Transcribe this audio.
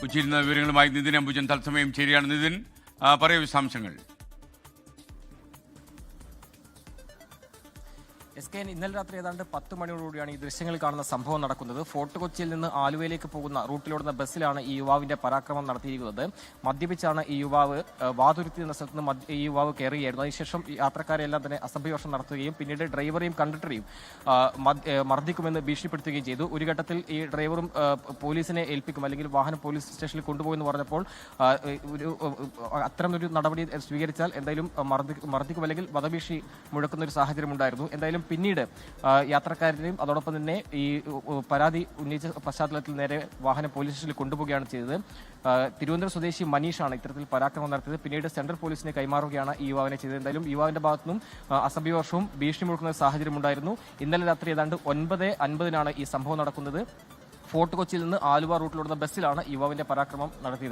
കൊച്ചിയിൽ നിന്ന് വിവരങ്ങളുമായി നിതിൻ അംബുജൻ തത്സമയം ചേരുകയാണ്. നിതിൻ, പറയൂ വിശദാംശങ്ങൾ. SKN ഇന്നലെ രാത്രി ഏതാണ്ട് 10 മണിയോടുകൂടിയാണ് ഈ ദൃശ്യങ്ങളിൽ കാണുന്ന സംഭവം നടക്കുന്നത്. ഫോർട്ട് കൊച്ചിയിൽ നിന്ന് ആലുവയിലേക്ക് പോകുന്ന റൂട്ടിലോടുന്ന ബസ്സിലാണ് ഈ യുവാവിന്റെ പരാക്രമം നടത്തിയിരിക്കുന്നത്. മദ്യപിച്ചാണ് ഈ യുവാവ് വാതുരുത്തി എന്ന സ്ഥലത്ത് നിന്ന് ഈ യുവാവ് കയറുകയായിരുന്നു. അതിനുശേഷം യാത്രക്കാരെല്ലാം തന്നെ അസഭ്യവർഷം നടത്തുകയും പിന്നീട് ഡ്രൈവറെയും കണ്ടക്ടറെയും മർദ്ദിക്കുമെന്ന് ഭീഷണിപ്പെടുത്തുകയും ചെയ്തു. ഒരു ഘട്ടത്തിൽ ഈ ഡ്രൈവറും പോലീസിനെ ഏൽപ്പിക്കും അല്ലെങ്കിൽ വാഹനം പോലീസ് സ്റ്റേഷനിൽ കൊണ്ടുപോയെന്ന് പറഞ്ഞപ്പോൾ അത്തരമൊരു നടപടി സ്വീകരിച്ചാൽ എന്തായാലും മർദ്ദിക്കും അല്ലെങ്കിൽ വധഭീഷണി മുഴക്കുന്ന ഒരു സാഹചര്യം ഉണ്ടായിരുന്നു. എന്തായാലും പിന്നീട് യാത്രക്കാരെയും അതോടൊപ്പം തന്നെ ഈ പരാതി ഉന്നയിച്ച പശ്ചാത്തലത്തിൽ നേരെ വാഹനം പോലീസ് സ്റ്റേഷനിൽ കൊണ്ടുപോവുകയാണ് ചെയ്തത്. തിരുവനന്തപുരം സ്വദേശി മനീഷാണ് ഇത്തരത്തിൽ പരാക്രമം നടത്തിയത്. പിന്നീട് സെൻട്രൽ പോലീസിനെ കൈമാറുകയാണ് ഈ യുവാവിനെ ചെയ്തത്. എന്തായാലും യുവാവിന്റെ ഭാഗത്തുനിന്നും അസഭ്യവർഷവും ഭീഷണി മുഴക്കുന്ന സാഹചര്യം ഉണ്ടായിരുന്നു. ഇന്നലെ രാത്രി ഏതാണ്ട് 9:50 ഈ സംഭവം നടക്കുന്നത്. ഫോർട്ട് കൊച്ചിയിൽ നിന്ന് ആലുവ റൂട്ടിലോടുന്ന ബസ്സിലാണ് യുവാവിന്റെ പരാക്രമം നടത്തിയത്.